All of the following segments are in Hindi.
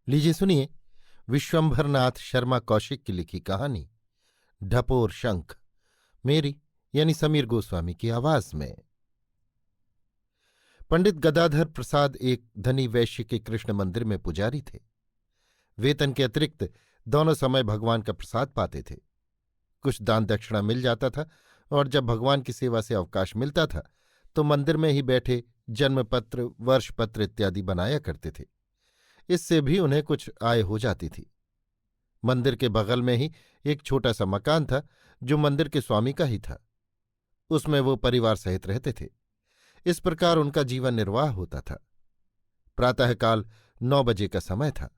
लीजिए सुनिए विश्वंभरनाथ शर्मा कौशिक की लिखी कहानी ढपोर शंख, मेरी यानी समीर गोस्वामी की आवाज में। पंडित गदाधर प्रसाद एक धनी वैश्य के कृष्ण मंदिर में पुजारी थे। वेतन के अतिरिक्त दोनों समय भगवान का प्रसाद पाते थे। कुछ दान दक्षिणा मिल जाता था और जब भगवान की सेवा से अवकाश मिलता था तो मंदिर में ही बैठे जन्मपत्र, वर्षपत्र इत्यादि बनाया करते थे। इससे भी उन्हें कुछ आय हो जाती थी। मंदिर के बगल में ही एक छोटा सा मकान था जो मंदिर के स्वामी का ही था। उसमें वो परिवार सहित रहते थे। इस प्रकार उनका जीवन निर्वाह होता था। प्रातःकाल 9 बजे का समय था।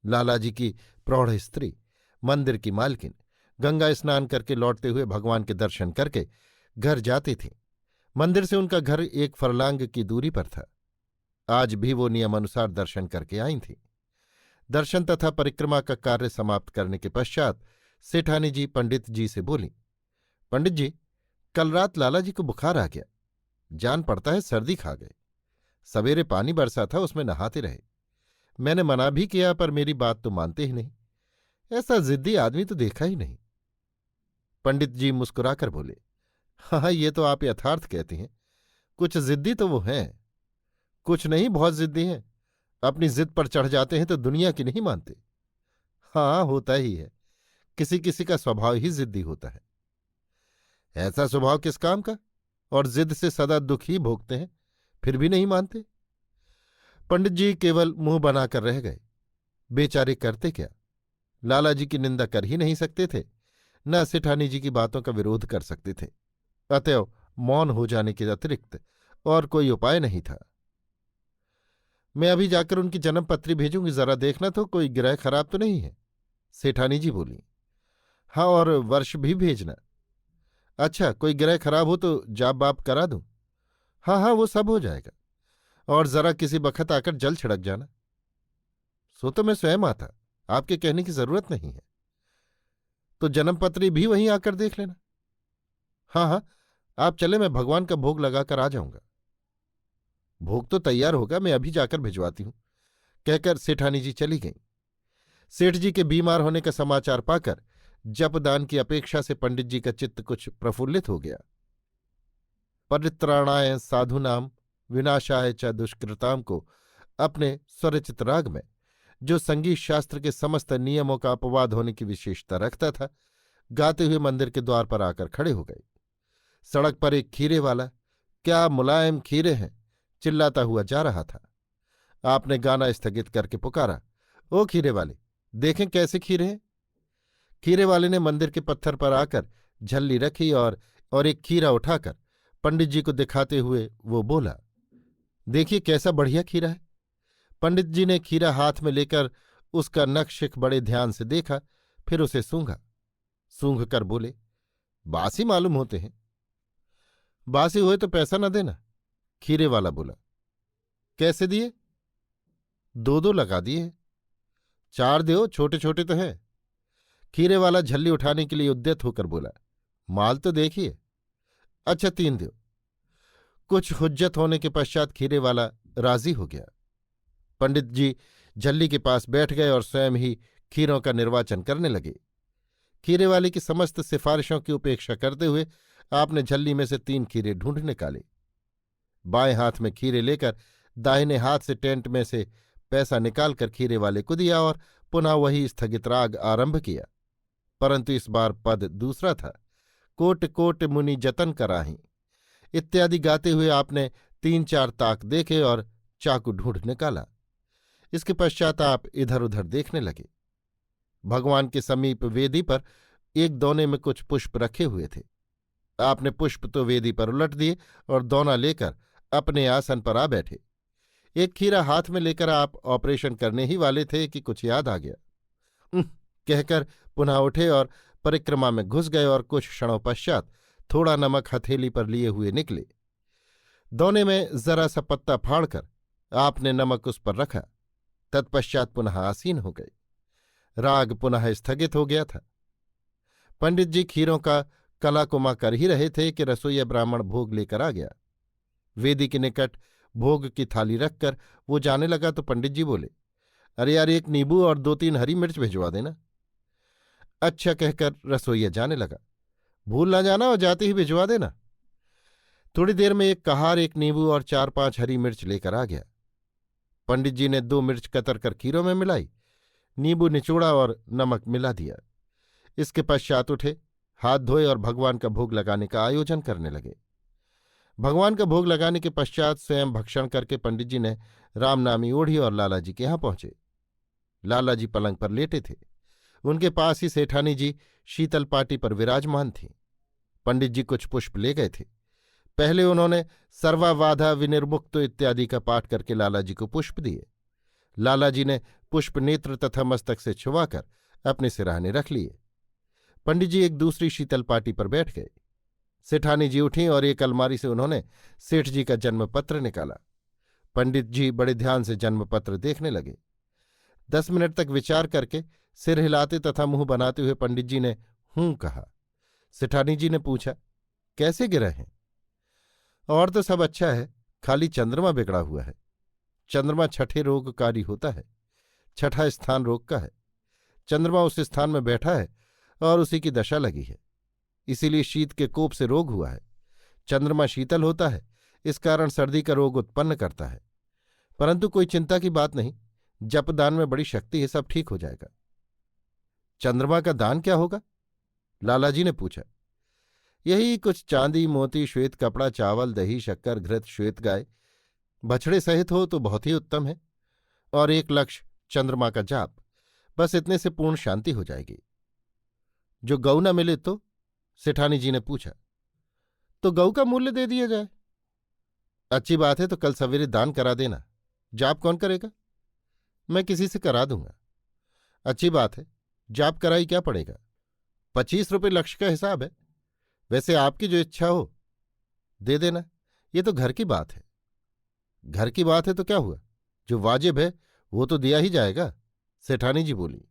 लालाजी की प्रौढ़ स्त्री, मंदिर की मालकिन, गंगा स्नान करके लौटते हुए भगवान के दर्शन करके घर जाती थी। मंदिर से उनका घर 1 फरलांग की दूरी पर था। आज भी वो नियमानुसार दर्शन करके आई थीं। दर्शन तथा परिक्रमा का कार्य समाप्त करने के पश्चात सेठानी जी पंडित जी से बोली, पंडित जी, कल रात लाला जी को बुखार आ गया। जान पड़ता है सर्दी खा गए। सवेरे पानी बरसा था, उसमें नहाते रहे। मैंने मना भी किया पर मेरी बात तो मानते ही नहीं। ऐसा जिद्दी आदमी तो देखा ही नहीं। पंडित जी मुस्कुराकर बोले, हाँ, ये तो आप यथार्थ कहती हैं। कुछ जिद्दी तो वो हैं। कुछ नहीं, बहुत जिद्दी हैं। अपनी जिद पर चढ़ जाते हैं तो दुनिया की नहीं मानते। हाँ, होता ही है। किसी किसी का स्वभाव ही जिद्दी होता है। ऐसा स्वभाव किस काम का? और जिद से सदा दुख ही भोगते हैं, फिर भी नहीं मानते। पंडित जी केवल मुंह बनाकर रह गए। बेचारे करते क्या? लाला जी की निंदा कर ही नहीं सकते थे, न सेठानी जी की बातों का विरोध कर सकते थे। अतएव मौन हो जाने के अतिरिक्त और कोई उपाय नहीं था। मैं अभी जाकर उनकी जन्मपत्री भेजूंगी, जरा देखना तो कोई ग्रह खराब तो नहीं है। सेठानी जी बोली, हाँ, और वर्ष भी भेजना। अच्छा, कोई ग्रह खराब हो तो जाप बाप करा दूं? हाँ हाँ, वो सब हो जाएगा। और जरा किसी बखत आकर जल छिड़क जाना। सो तो मैं स्वयं आता, आपके कहने की जरूरत नहीं है। तो जन्मपत्री भी वहीं आकर देख लेना। हाँ हाँ, आप चले, मैं भगवान का भोग लगाकर आ जाऊंगा। भोग तो तैयार होगा, मैं अभी जाकर भिजवाती हूं, कहकर सेठानी जी चली गईं। सेठ जी के बीमार होने का समाचार पाकर जपदान की अपेक्षा से पंडित जी का चित्त कुछ प्रफुल्लित हो गया। परित्राणाय साधुनाम विनाशाय च दुष्कृताम को अपने स्वरचित राग में, जो संगीत शास्त्र के समस्त नियमों का अपवाद होने की विशेषता रखता था, गाते हुए मंदिर के द्वार पर आकर खड़े हो गए। सड़क पर एक खीरे वाला, क्या मुलायम खीरे हैं, चिल्लाता हुआ जा रहा था। आपने गाना स्थगित करके पुकारा, ओ खीरे वाले, देखें कैसे खीरे हैं। खीरे वाले ने मंदिर के पत्थर पर आकर झल्ली रखी और एक खीरा उठाकर पंडित जी को दिखाते हुए वो बोला, देखिए कैसा बढ़िया खीरा है। पंडित जी ने खीरा हाथ में लेकर उसका नख-शिख बड़े ध्यान से देखा, फिर उसे सूंघा। सूंघ कर बोले, बासी मालूम होते हैं। बासी हुए तो पैसा न देना, खीरे वाला बोला। कैसे दिए? 2-2 लगा दिए। 4 दो, छोटे छोटे तो हैं। खीरे वाला झल्ली उठाने के लिए उद्यत होकर बोला, माल तो देखिए। अच्छा, 3 दो। कुछ हुज्जत होने के पश्चात खीरे वाला राजी हो गया। पंडित जी झल्ली के पास बैठ गए और स्वयं ही खीरों का निर्वाचन करने लगे। खीरे वाले की समस्त सिफारिशों की उपेक्षा करते हुए आपने झल्ली में से 3 खीरे ढूंढ निकाले। बाएं हाथ में खीरे लेकर दाहिने हाथ से टेंट में से पैसा निकालकर खीरे वाले को दिया और पुनः वही स्थगित राग आरंभ किया। परंतु इस बार पद दूसरा था, कोट कोट मुनि जतन कराहीं इत्यादि गाते हुए आपने 3-4 ताक देखे और चाकू ढूंढ निकाला। इसके पश्चात आप इधर उधर देखने लगे। भगवान के समीप वेदी पर एक दौने में कुछ पुष्प रखे हुए थे। आपने पुष्प तो वेदी पर उलट दिए और दौना लेकर अपने आसन पर आ बैठे। एक खीरा हाथ में लेकर आप ऑपरेशन करने ही वाले थे कि कुछ याद आ गया। कहकर पुनः उठे और परिक्रमा में घुस गए और कुछ क्षणों पश्चात थोड़ा नमक हथेली पर लिए हुए निकले। दौने में जरा सा पत्ता फाड़कर आपने नमक उस पर रखा। तत्पश्चात पुनः आसीन हो गए। राग पुनः स्थगित हो गया था। पंडित जी खीरों का कलाकुमा कर ही रहे थे कि रसोईया ब्राह्मण भोग लेकर आ गया। वेदी के निकट भोग की थाली रखकर वो जाने लगा तो पंडित जी बोले, अरे यार, एक नींबू और 2-3 हरी मिर्च भिजवा देना। अच्छा कहकर रसोइया जाने लगा। भूल ना जाना और जाते ही भिजवा देना। थोड़ी देर में एक कहार एक नींबू और 4-5 हरी मिर्च लेकर आ गया। पंडित जी ने 2 मिर्च कतर कर खीरों में मिलाई, नींबू निचोड़ा और नमक मिला दिया। इसके पश्चात उठे, हाथ धोए और भगवान का भोग लगाने का आयोजन करने लगे। भगवान का भोग लगाने के पश्चात स्वयं भक्षण करके पंडित जी ने रामनामी ओढ़ी और लालाजी के यहां पहुंचे। लालाजी पलंग पर लेटे थे। उनके पास ही सेठानी जी शीतल पाटी पर विराजमान थीं। पंडित जी कुछ पुष्प ले गए थे। पहले उन्होंने सर्वावाधा विनिर्मुक्तो इत्यादि का पाठ करके लालाजी को पुष्प दिए। लालाजी ने पुष्प नेत्र तथा मस्तक से छुवाकर अपने सिरहाने रख लिए। पंडित जी एक दूसरी शीतल पाटी पर बैठ गए। सेठानी जी उठीं और एक अलमारी से उन्होंने सेठ जी का जन्मपत्र निकाला। पंडित जी बड़े ध्यान से जन्मपत्र देखने लगे। 10 मिनट तक विचार करके सिर हिलाते तथा मुंह बनाते हुए पंडित जी ने हूं कहा। सेठानी जी ने पूछा, कैसे गिरे हैं? और तो सब अच्छा है, खाली चंद्रमा बिगड़ा हुआ है। चंद्रमा छठे रोगकारी होता है। छठा स्थान रोग का है। चंद्रमा उस स्थान में बैठा है और उसी की दशा लगी है, इसीलिए शीत के कोप से रोग हुआ है। चंद्रमा शीतल होता है, इस कारण सर्दी का रोग उत्पन्न करता है। परंतु कोई चिंता की बात नहीं, जपदान में बड़ी शक्ति है, सब ठीक हो जाएगा। चंद्रमा का दान क्या होगा? लालाजी ने पूछा। यही कुछ चांदी मोती श्वेत कपड़ा चावल दही शक्कर घृत श्वेत गाय बछड़े सहित हो तो बहुत ही उत्तम है। और 1 लक्ष्य चंद्रमा का जाप, बस इतने से पूर्ण शांति हो जाएगी। जो गऊ न मिले तो? सेठानी जी ने पूछा। तो गऊ का मूल्य दे दिया जाए। अच्छी बात है, तो कल सवेरे दान करा देना। जाप कौन करेगा? मैं किसी से करा दूंगा। अच्छी बात है, जाप कराई क्या पड़ेगा? 25 रुपये लक्ष्य का हिसाब है। वैसे आपकी जो इच्छा हो दे देना, ये तो घर की बात है। घर की बात है तो क्या हुआ, जो वाजिब है वो तो दिया ही जाएगा। सेठानी जी बोली।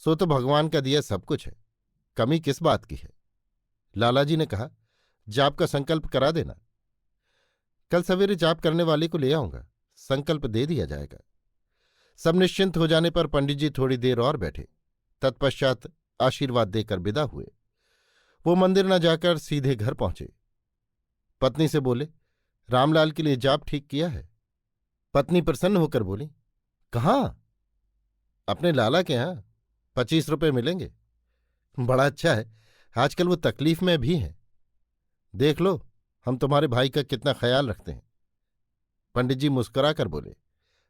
सो तो भगवान का दिया सब कुछ है, कमी किस बात की है? लालाजी ने कहा, जाप का संकल्प करा देना। कल सवेरे जाप करने वाले को ले आऊंगा, संकल्प दे दिया जाएगा। सब निश्चिंत हो जाने पर पंडित जी थोड़ी देर और बैठे, तत्पश्चात आशीर्वाद देकर विदा हुए। वो मंदिर न जाकर सीधे घर पहुंचे। पत्नी से बोले, रामलाल के लिए जाप ठीक किया है? पत्नी प्रसन्न होकर बोली, कहाँ? अपने लाला के यहां 25 रुपये मिलेंगे। बड़ा अच्छा है, आजकल वो तकलीफ में भी हैं। देख लो, हम तुम्हारे भाई का कितना ख्याल रखते हैं। पंडित जी मुस्कुराकर बोले,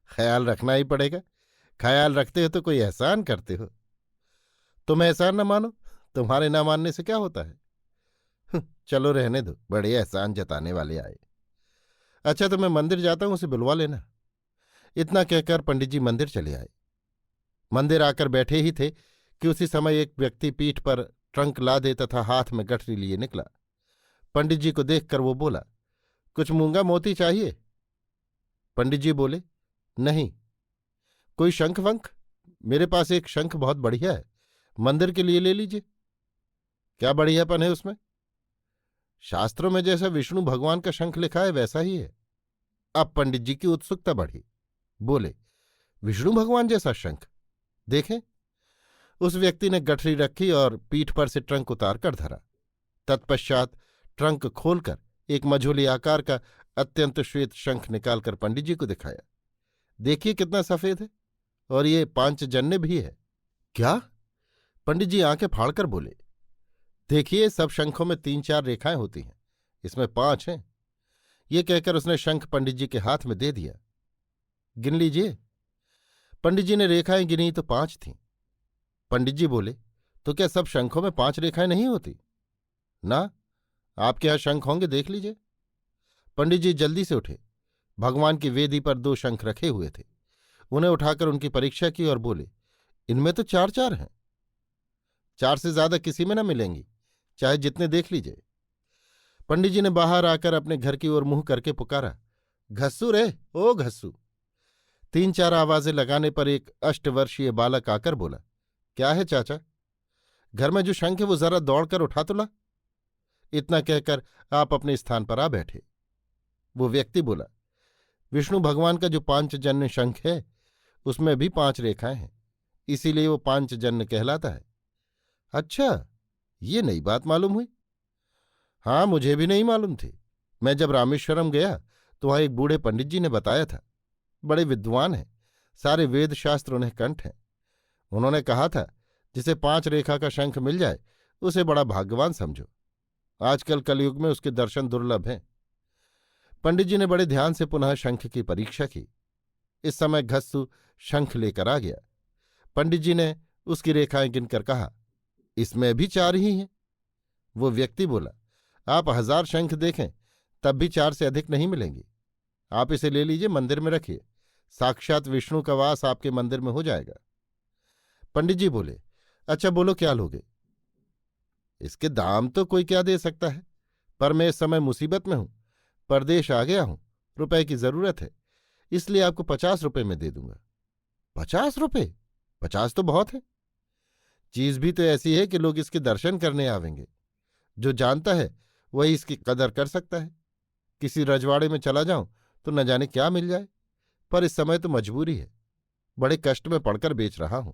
ख्याल रखना ही पड़ेगा, ख्याल रखते हो तो कोई एहसान करते हो। तुम एहसान न मानो, तुम्हारे ना मानने से क्या होता है? चलो रहने दो, बड़े एहसान जताने वाले आए। अच्छा, तो मैं मंदिर जाता हूं, उसे बुलवा लेना। इतना कहकर पंडित जी मंदिर चले आए। मंदिर आकर बैठे ही थे कि उसी समय एक व्यक्ति पीठ पर ट्रंक लादे तथा हाथ में गठरी लिए निकला। पंडित जी को देखकर वो बोला, कुछ मूंगा मोती चाहिए? पंडित जी बोले, नहीं। कोई शंख वंख? मेरे पास एक शंख बहुत बढ़िया है, मंदिर के लिए ले लीजिए। क्या बढ़ियापन है उसमें? शास्त्रों में जैसा विष्णु भगवान का शंख लिखा है वैसा ही है। अब पंडित जी की उत्सुकता बढ़ी। बोले, विष्णु भगवान जैसा शंख? देखें। उस व्यक्ति ने गठरी रखी और पीठ पर से ट्रंक उतार कर धरा। तत्पश्चात ट्रंक खोलकर एक मझोली आकार का अत्यंत श्वेत शंख निकालकर पंडित जी को दिखाया। देखिए कितना सफेद है, और ये 5 जन्य भी है। क्या? पंडित जी आंखें फाड़कर बोले, देखिए, सब शंखों में 3-4 रेखाएं होती हैं, इसमें 5 हैं। ये कहकर उसने शंख पंडित जी के हाथ में दे दिया। गिन लीजिए। पंडित जी ने रेखाएं गिनी तो 5 थीं। पंडित जी बोले, तो क्या सब शंखों में 5 रेखाएं नहीं होती? ना, आपके यहां शंख होंगे, देख लीजिए। पंडित जी जल्दी से उठे। भगवान की वेदी पर 2 शंख रखे हुए थे। उन्हें उठाकर उनकी परीक्षा की और बोले, इनमें तो 4-4 हैं। 4 से ज्यादा किसी में न मिलेंगी, चाहे जितने देख लीजिए। पंडित जी ने बाहर आकर अपने घर की ओर मुंह करके पुकारा, घस्सू रे, ओ घस्सू। 3-4 आवाजें लगाने पर एक अष्टवर्षीय बालक आकर बोला, क्या है चाचा? घर में जो शंख है वो जरा दौड़कर उठा तो ला। इतना कहकर आप अपने स्थान पर आ बैठे। वो व्यक्ति बोला, विष्णु भगवान का जो 5 जन्य शंख है उसमें भी 5 रेखाएं हैं, इसीलिए वो पांचजन्य कहलाता है। अच्छा, ये नई बात मालूम हुई। हाँ, मुझे भी नहीं मालूम थी। मैं जब रामेश्वरम गया तो वहाँ एक बूढ़े पंडित जी ने बताया था। बड़े विद्वान हैं, सारे वेद शास्त्र उन्हें कंठ हैं। उन्होंने कहा था, जिसे 5 रेखा का शंख मिल जाए उसे बड़ा भाग्यवान समझो। आजकल कलयुग में उसके दर्शन दुर्लभ हैं। पंडित जी ने बड़े ध्यान से पुनः शंख की परीक्षा की। इस समय घस्सु शंख लेकर आ गया। पंडित जी ने उसकी रेखाएं गिनकर कहा, इसमें भी 4 ही हैं। वो व्यक्ति बोला, आप 1000 शंख देखें तब भी 4 से अधिक नहीं मिलेंगी। आप इसे ले लीजिए, मंदिर में रखिए। साक्षात विष्णु का वास आपके मंदिर में हो जाएगा। पंडित जी बोले, अच्छा बोलो क्या लोगे? इसके दाम तो कोई क्या दे सकता है, पर मैं इस समय मुसीबत में हूं, परदेश आ गया हूं, रुपए की जरूरत है, इसलिए आपको 50 रुपए में दे दूंगा। 50 रुपए? 50 तो बहुत है। चीज भी तो ऐसी है कि लोग इसके दर्शन करने आवेंगे। जो जानता है वही इसकी कदर कर सकता है। किसी रजवाड़े में चला जाऊं तो न जाने क्या मिल जाए, पर इस समय तो मजबूरी है, बड़े कष्ट में पड़कर बेच रहा हूं।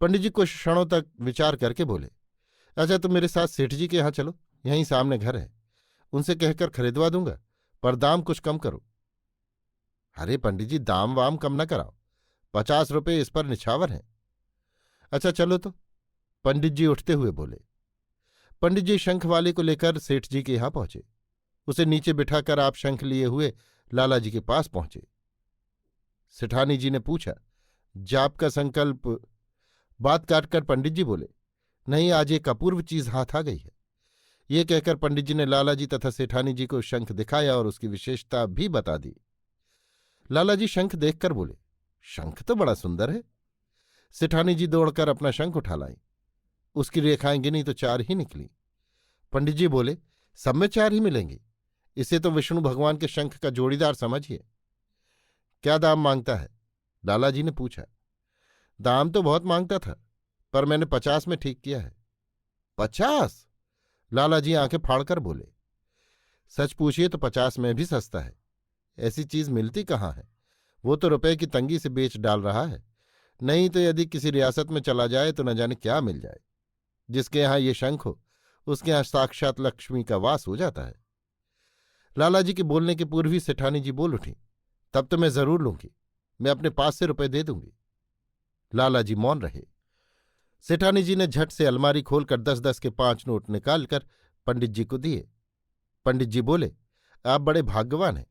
पंडित जी कुछ क्षणों तक विचार करके बोले, अच्छा तुम मेरे साथ सेठ जी के यहां चलो, यहीं सामने घर है, उनसे कहकर खरीदवा दूंगा, पर दाम कुछ कम करो। अरे पंडित जी, दाम वाम कम न कराओ, 50 रुपये इस पर निछावर हैं। अच्छा चलो तो, पंडित जी उठते हुए बोले। पंडित जी शंख वाले को लेकर सेठ जी के यहां पहुंचे। उसे नीचे बिठाकर आप शंख लिए हुए लाला जी के पास पहुंचे। सेठानी जी ने पूछा, जाप का संकल्प? बात काटकर पंडित जी बोले, नहीं, आज एक अपूर्व चीज हाथ आ गई है। ये कहकर पंडित जी ने लाला जी तथा सेठानी जी को शंख दिखाया और उसकी विशेषता भी बता दी। लाला जी शंख देखकर बोले, शंख तो बड़ा सुंदर है। सेठानी जी दौड़कर अपना शंख उठा लाई। उसकी रेखाएं गिनी तो 4 ही निकली। पंडित जी बोले, सब में 4 ही मिलेंगी, इसे तो विष्णु भगवान के शंख का जोड़ीदार समझिए। क्या दाम मांगता है? लाला जी ने पूछा। दाम तो बहुत मांगता था, पर मैंने 50 में ठीक किया है। 50? लाला जी आंखें फाड़कर बोले, सच पूछिए तो 50 में भी सस्ता है। ऐसी चीज मिलती कहाँ है? वो तो रुपए की तंगी से बेच डाल रहा है, नहीं तो यदि किसी रियासत में चला जाए तो न जाने क्या मिल जाए। जिसके यहां ये शंख हो उसके यहां साक्षात लक्ष्मी का वास हो जाता है। लाला जी के बोलने के पूर्व ही सेठानी जी बोल उठी, तब तो मैं जरूर लूंगी, मैं अपने पास से रुपए दे दूंगी। लाला जी मौन रहे। सेठानी जी ने झट से अलमारी खोलकर 10-10 के 5 नोट निकालकर पंडित जी को दिए। पंडित जी बोले, आप बड़े भाग्यवान हैं,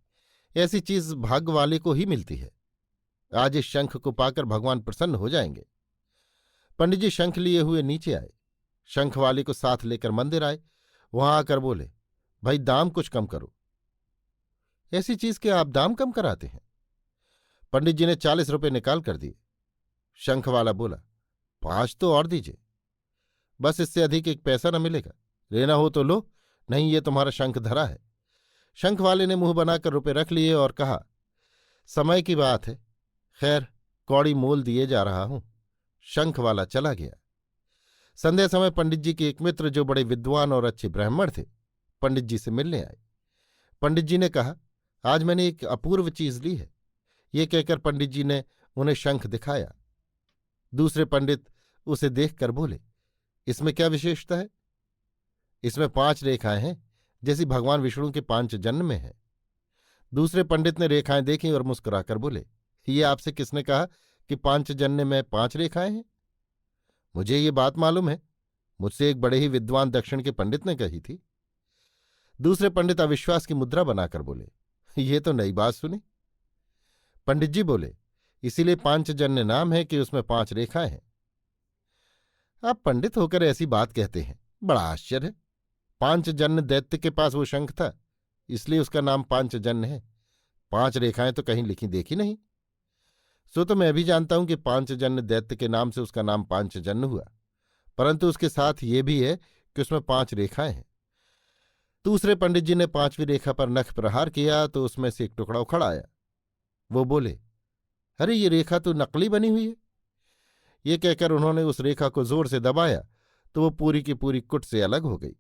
ऐसी चीज भाग्य वाले को ही मिलती है। आज इस शंख को पाकर भगवान प्रसन्न हो जाएंगे। पंडित जी शंख लिए हुए नीचे आए, शंख वाले को साथ लेकर मंदिर आए। वहां आकर बोले, भाई दाम कुछ कम करो। ऐसी चीज के आप दाम कम कराते हैं? पंडित जी ने 40 रुपये निकाल कर दिए। शंख वाला बोला, 5 तो और दीजिए, बस इससे अधिक एक पैसा न मिलेगा। लेना हो तो लो, नहीं ये तुम्हारा शंख धरा है। शंख वाले ने मुंह बनाकर रुपए रख लिए और कहा, समय की बात है, खैर कौड़ी मोल दिए जा रहा हूं। शंख वाला चला गया। संध्या समय पंडित जी के एक मित्र जो बड़े विद्वान और अच्छे ब्राह्मण थे, पंडित जी से मिलने आए। पंडित जी ने कहा, आज मैंने एक अपूर्व चीज ली है। ये कहकर पंडित जी ने उन्हें शंख दिखाया। दूसरे पंडित उसे देखकर बोले, इसमें क्या विशेषता है? इसमें 5 रेखाएं हैं, जैसी भगवान विष्णु के पांचजन्य में है। दूसरे पंडित ने रेखाएं देखी और मुस्कुराकर बोले, ये आपसे किसने कहा कि पांचजन्य में 5 रेखाएं हैं? मुझे ये बात मालूम है, मुझसे एक बड़े ही विद्वान दक्षिण के पंडित ने कही थी। दूसरे पंडित अविश्वास की मुद्रा बनाकर बोले, ये तो नई बात सुनी। पंडित जी बोले, इसीलिए पांचजन्य नाम है कि उसमें 5 रेखाएं हैं। आप पंडित होकर ऐसी बात कहते हैं, बड़ा आश्चर्य है। पांचजन्य दैत्य के पास वो शंख था, इसलिए उसका नाम पांचजन्य है। 5 रेखाएं तो कहीं लिखी देखी नहीं। सो तो मैं भी जानता हूं कि पांचजन्य दैत्य के नाम से उसका नाम पांचजन्य हुआ, परंतु उसके साथ ये भी है कि उसमें 5 रेखाएं हैं। दूसरे पंडित जी ने 5वीं रेखा पर नख प्रहार किया तो उसमें से एक टुकड़ा उखड़ आया। वो बोले, अरे ये रेखा तो नकली बनी हुई है। ये कहकर उन्होंने उस रेखा को जोर से दबाया तो वो पूरी की पूरी कुट से अलग हो गई।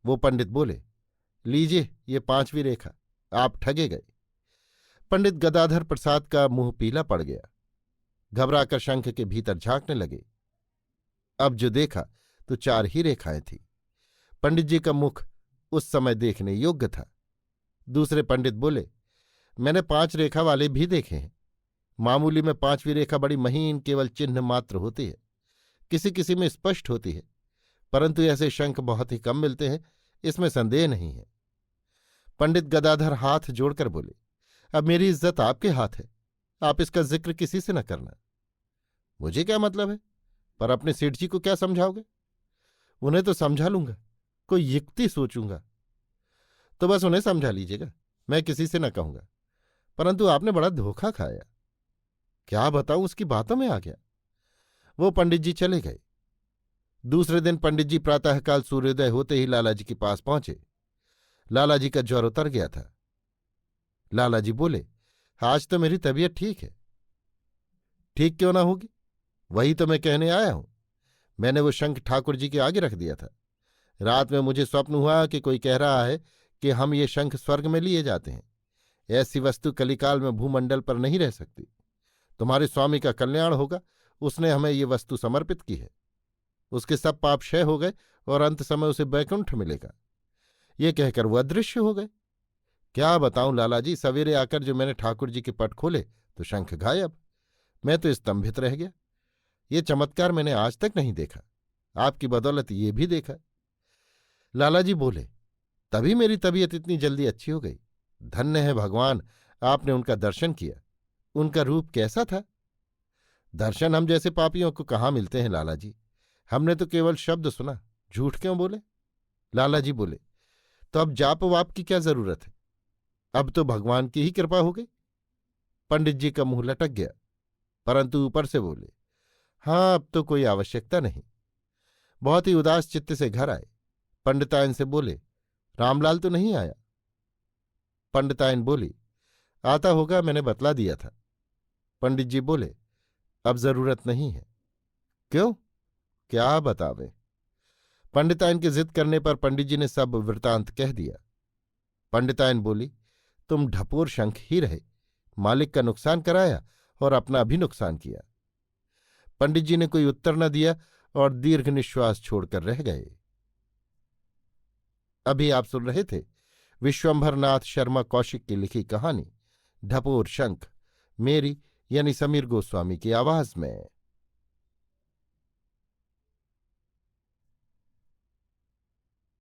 वो पंडित बोले, लीजिए ये 5वीं रेखा, आप ठगे गए। पंडित गदाधर प्रसाद का मुंह पीला पड़ गया। घबराकर शंख के भीतर झांकने लगे। अब जो देखा तो 4 ही रेखाएं थीं। पंडित जी का मुख उस समय देखने योग्य था। दूसरे पंडित बोले, मैंने 5 रेखा वाले भी देखे हैं। मामूली में 5वीं रेखा बड़ी महीन केवल चिन्ह मात्र होती है, किसी किसी में स्पष्ट होती है, परंतु ऐसे शंख बहुत ही कम मिलते हैं, इसमें संदेह नहीं है। पंडित गदाधर हाथ जोड़कर बोले, अब मेरी इज्जत आपके हाथ है, आप इसका जिक्र किसी से न करना। मुझे क्या मतलब है, पर अपने सेठ जी को क्या समझाओगे? उन्हें तो समझा लूंगा, कोई युक्ति सोचूंगा। तो बस उन्हें समझा लीजिएगा, मैं किसी से न कहूंगा। परंतु आपने बड़ा धोखा खाया। क्या बताऊं, उसकी बातों में आ गया। वो पंडित जी चले गए। दूसरे दिन पंडित जी प्रातःकाल सूर्योदय होते ही लाला जी के पास पहुंचे। लाला जी का ज्वर उतर गया था। लाला जी बोले, आज तो मेरी तबीयत ठीक है। ठीक क्यों ना होगी, वही तो मैं कहने आया हूं। मैंने वो शंख ठाकुर जी के आगे रख दिया था। रात में मुझे स्वप्न हुआ कि कोई कह रहा है कि हम ये शंख स्वर्ग में लिए जाते हैं। ऐसी वस्तु कलिकाल में भूमंडल पर नहीं रह सकती। तुम्हारे स्वामी का कल्याण होगा, उसने हमें ये वस्तु समर्पित की है। उसके सब पाप क्षय हो गए और अंत समय उसे बैकुंठ मिलेगा। ये कहकर वो अदृश्य हो गए। क्या बताऊं लाला जी, सवेरे आकर जो मैंने ठाकुर जी के पट खोले तो शंख गायब। मैं तो स्तंभित रह गया। ये चमत्कार मैंने आज तक नहीं देखा। आपकी बदौलत ये भी देखा। लाला जी बोले, तभी मेरी तबीयत इतनी जल्दी अच्छी हो गई। धन्य है भगवान, आपने उनका दर्शन किया। उनका रूप कैसा था? दर्शन हम जैसे पापियों को कहाँ मिलते हैं लाला जी, हमने तो केवल शब्द सुना। झूठ क्यों बोले? लाला जी बोले, तो अब जाप वाप की क्या जरूरत है, अब तो भगवान की ही कृपा हो गई। पंडित जी का मुंह लटक गया, परंतु ऊपर से बोले, हाँ अब तो कोई आवश्यकता नहीं। बहुत ही उदास चित्त से घर आए। पंडितायन से बोले, रामलाल तो नहीं आया? पंडितायन बोली, आता होगा, मैंने बतला दिया था। पंडित जी बोले, अब जरूरत नहीं है। क्यों, क्या बतावे? पंडितायन की जिद करने पर पंडित जी ने सब वृतांत कह दिया। पंडितायन बोली, तुम ढपोर शंख ही रहे, मालिक का नुकसान कराया और अपना भी नुकसान किया। पंडित जी ने कोई उत्तर न दिया और दीर्घ निश्वास छोड़कर रह गए। अभी आप सुन रहे थे विश्वंभरनाथ शर्मा कौशिक की लिखी कहानी ढपोर शंख, मेरी यानी समीर गोस्वामी की आवाज में।